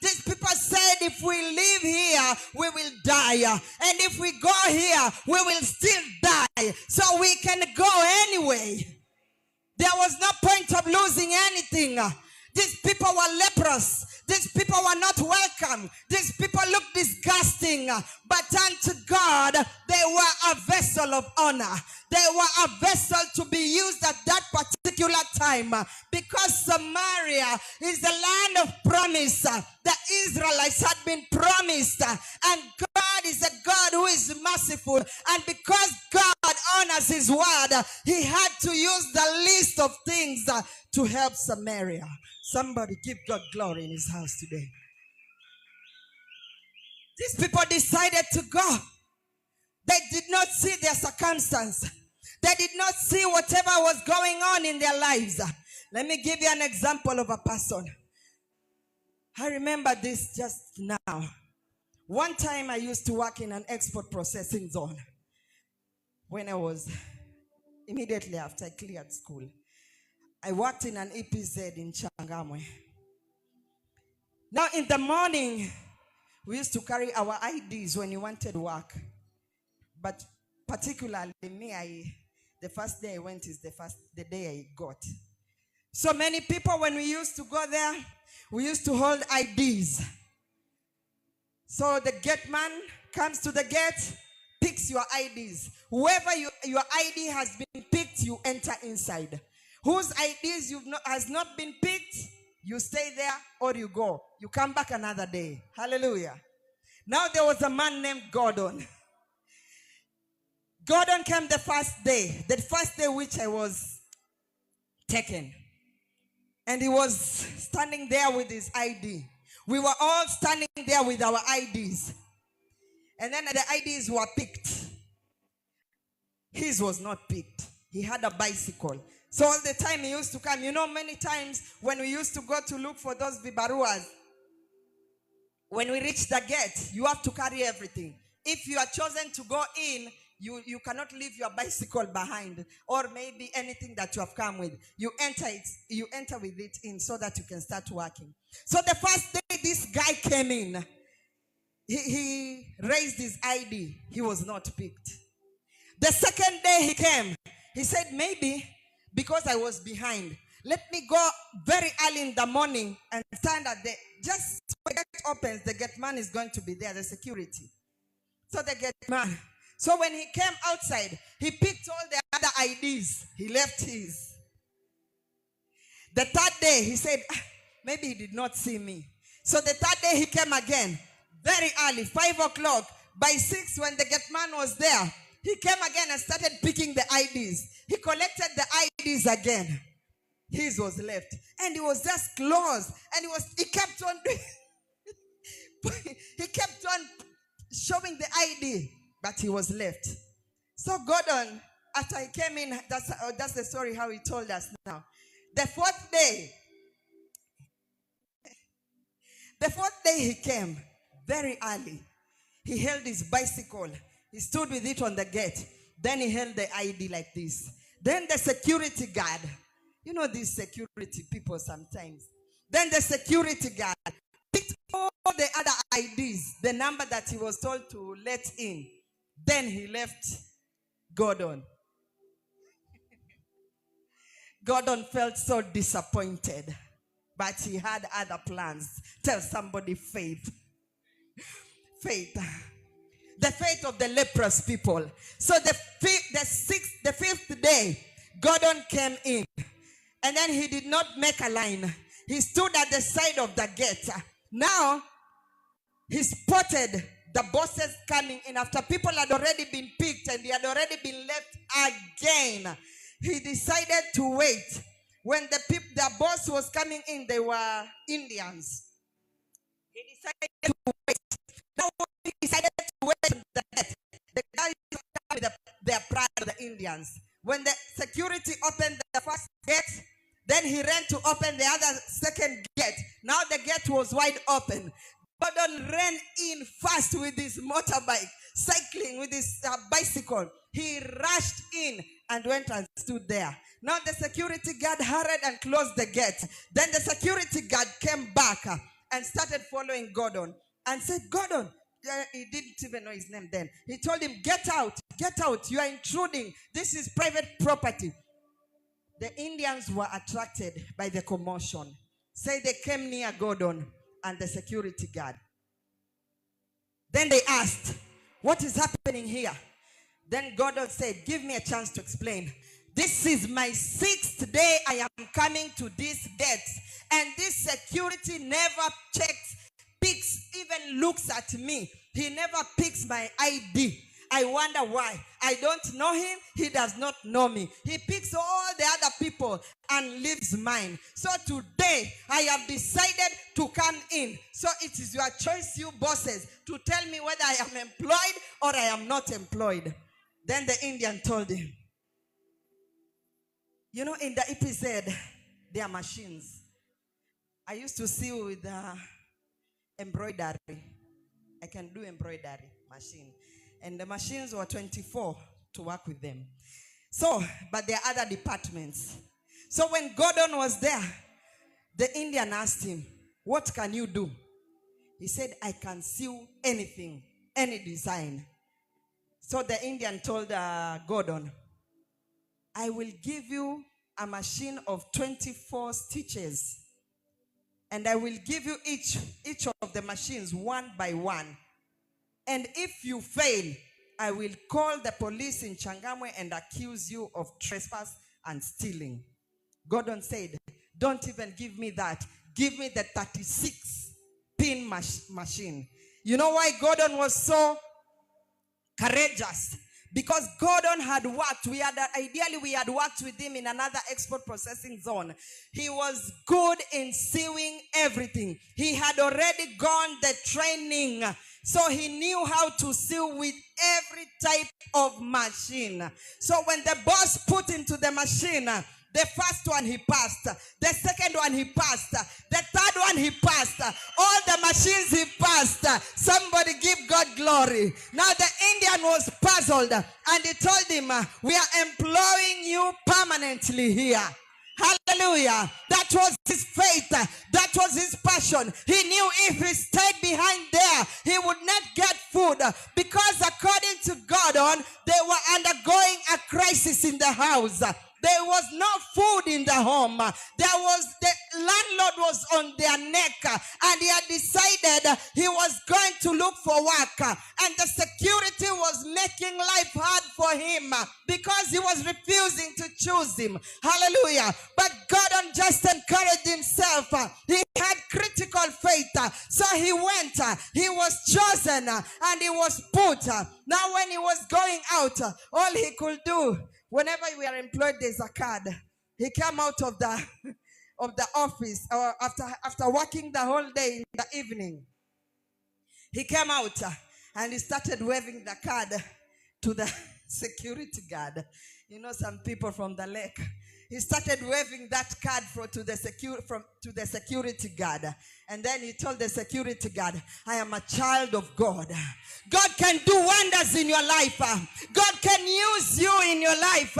These people said, if we live here, we will die. And if we go here, we will still die. So we can go anyway. There was no point of losing anything. These people were leprous. These people were not welcome. These people looked disgusting. But unto God, they were a vessel of honor. They were a vessel to be used at that particular time. Because Samaria is the land of promise. The Israelites had been promised. And God is a God who is merciful. And because God honors his word, he had to use the least of things to help Samaria. Somebody give God glory in his house today. These people decided to go. They did not see their circumstance. They did not see whatever was going on in their lives. Let me give you an example of a person. I remember this just now. One time I used to work in an export processing zone when I was immediately after I cleared school. I worked in an EPZ in Changamwe. Now in the morning, we used to carry our IDs when you wanted work. But particularly me, the first day I went is the day I got. So many people, when we used to go there, we used to hold IDs. So the gate man comes to the gate, picks your IDs. Whoever your ID has been picked, you enter inside. Whose IDs has not been picked, you stay there or you go. You come back another day. Hallelujah. Now there was a man named Gordon. Gordon came the first day which I was taken. And he was standing there with his ID. We were all standing there with our IDs. And then the IDs were picked. His was not picked. He had a bicycle. So all the time he used to come. You know, many times when we used to go to look for those vibaruas, when we reach the gate, you have to carry everything. If you are chosen to go in, you cannot leave your bicycle behind, or maybe anything that you have come with. You enter with it in so that you can start working. So the first day this guy came in, he raised his ID. He was not picked. The second day he came, he said, maybe because I was behind, let me go very early in the morning and stand at the, just when the gate opens, the gate man is going to be there, the security. So the gate man, so when he came outside, he picked all the other IDs. He left his. The third day, he said, maybe he did not see me. So the third day, he came again, very early, 5 o'clock. By 6, when the gate man was there, he came again and started picking the IDs. He collected the IDs again. His was left. And he was just closed. And he kept on doing, he kept on showing the ID. But he was left. So Gordon, after he came in, that's the story how he told us now. The fourth day he came, very early. He held his bicycle. He stood with it on the gate. Then he held the ID like this. Then the security guard, you know these security people sometimes. Then the security guard picked all the other IDs, the number that he was told to let in. Then he left Gordon. Gordon felt so disappointed, but he had other plans. Tell somebody faith. Faith. The faith of the leprous people. So the fifth day, Gordon came in. And then he did not make a line. He stood at the side of the gate. Now, he spotted the bosses coming in after people had already been picked and he had already been left again. He decided to wait. When the boss was coming in, they were Indians. He decided to wait. Now he decided to wait on the gate. The guys with their pride, the Indians. When the security opened the first gate, then he ran to open the other second gate. Now the gate was wide open. Gordon ran in fast with his motorbike, cycling with his bicycle. He rushed in and went and stood there. Now the security guard hurried and closed the gate. Then the security guard came back and started following Gordon and said, Gordon, he didn't even know his name then. He told him, get out, you are intruding. This is private property. The Indians were attracted by the commotion. Say they came near Gordon and the security guard. Then they asked, what is happening here? Then Gordon said, give me a chance to explain. This is my 6th day I am coming to this gate, and this security never picks, even looks at me. He never picks my ID. I wonder why. I don't know him. He does not know me. He picks all the other people and leaves mine. So today, I have decided to come in. So it is your choice, you bosses, to tell me whether I am employed or I am not employed. Then the Indian told him, you know, in the EPZ, there are machines. I used to see with embroidery. I can do embroidery machine. And the machines were 24 to work with them. So, but there are other departments. So when Gordon was there, the Indian asked him, what can you do? He said, I can sew anything, any design. So the Indian told Gordon, I will give you a machine of 24 stitches. And I will give you each of the machines one by one. And if you fail, I will call the police in Changamwe and accuse you of trespass and stealing. Gordon said, don't even give me that. Give me the 36-pin machine. You know why Gordon was so courageous? Because Gordon had worked. Ideally we had worked with him in another export processing zone. He was good in sewing everything. He had already gone the training. So he knew how to sew with every type of machine. So when the boss put into the machine, the first one he passed, the second one he passed, the third one he passed, all the machines he passed. Somebody give God glory. Now the Indian was puzzled and he told him, we are employing you permanently here. Hallelujah. That was his faith. That was his passion. He knew if he stayed behind there, he would not get food. Because according to Gordon, they were undergoing a crisis in the house. There was no food in the home. The landlord was on their neck, and he had decided he was going to look for work. And the security was making life hard for him because he was refusing to choose him. Hallelujah. But Gordon just encouraged himself. He had critical faith. So he went. He was chosen and he was put. Now when he was going out, all he could do, whenever we are employed, there's a card. He came out of the office after working the whole day in the evening. He came out and he started waving the card to the security guard. You know, some people from the lake. He started waving that card to the security guard. And then he told the security guard, I am a child of God. God can do wonders in your life. God can use you in your life.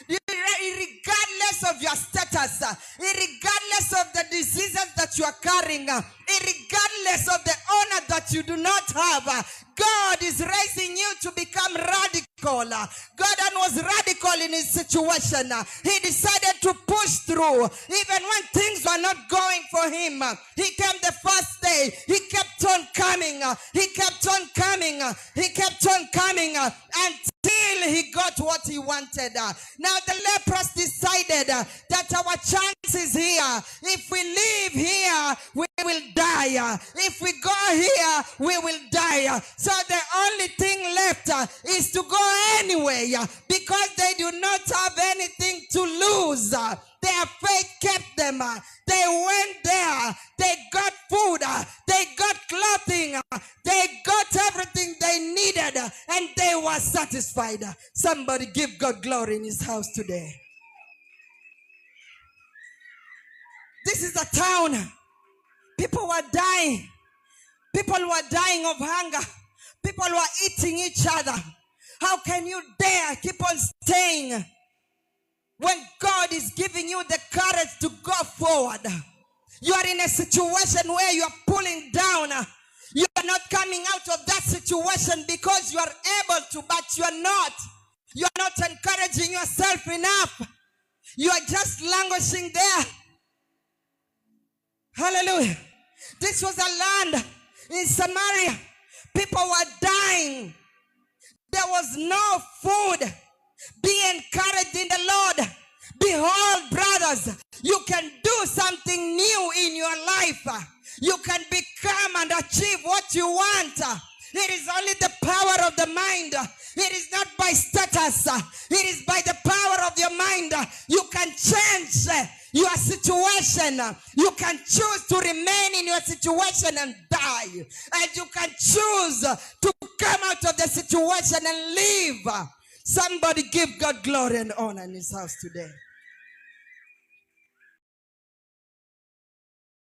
Regardless of your status, regardless of the diseases that you are carrying, regardless of the honor that you do not have, God is raising you to become radical. Gordon was radical in his situation. He decided to push through. Even when things were not going for him, he came the first day. He kept on coming. He kept on coming. He kept on coming until he got what he wanted. Now the lepers decided that our chance is here. If we live here, we will die. If we go here, we will die. So the only thing left is to go anyway, because they do not have anything to lose. Their faith kept them. They went there. They got food. They got clothing. They got everything they needed, and they were satisfied. Somebody give God glory in his house today. This is a town. People were dying. People were dying of hunger. People were eating each other. How can you dare keep on staying when God is giving you the courage to go forward? You are in a situation where you are pulling down. You are not coming out of that situation because you are able to, but you are not. You are not encouraging yourself enough. You are just languishing there. Hallelujah. This was a land in Samaria. People were dying. There was no food. Be encouraged in the Lord. Behold, brothers, you can do something new in your life. You can become and achieve what you want. It is only the power of the mind. It is not by status. It is by the power of your mind. You can change your situation. You can choose to remain in your situation and die. And you can choose to come out of the situation and live. Somebody give God glory and honor in his house today.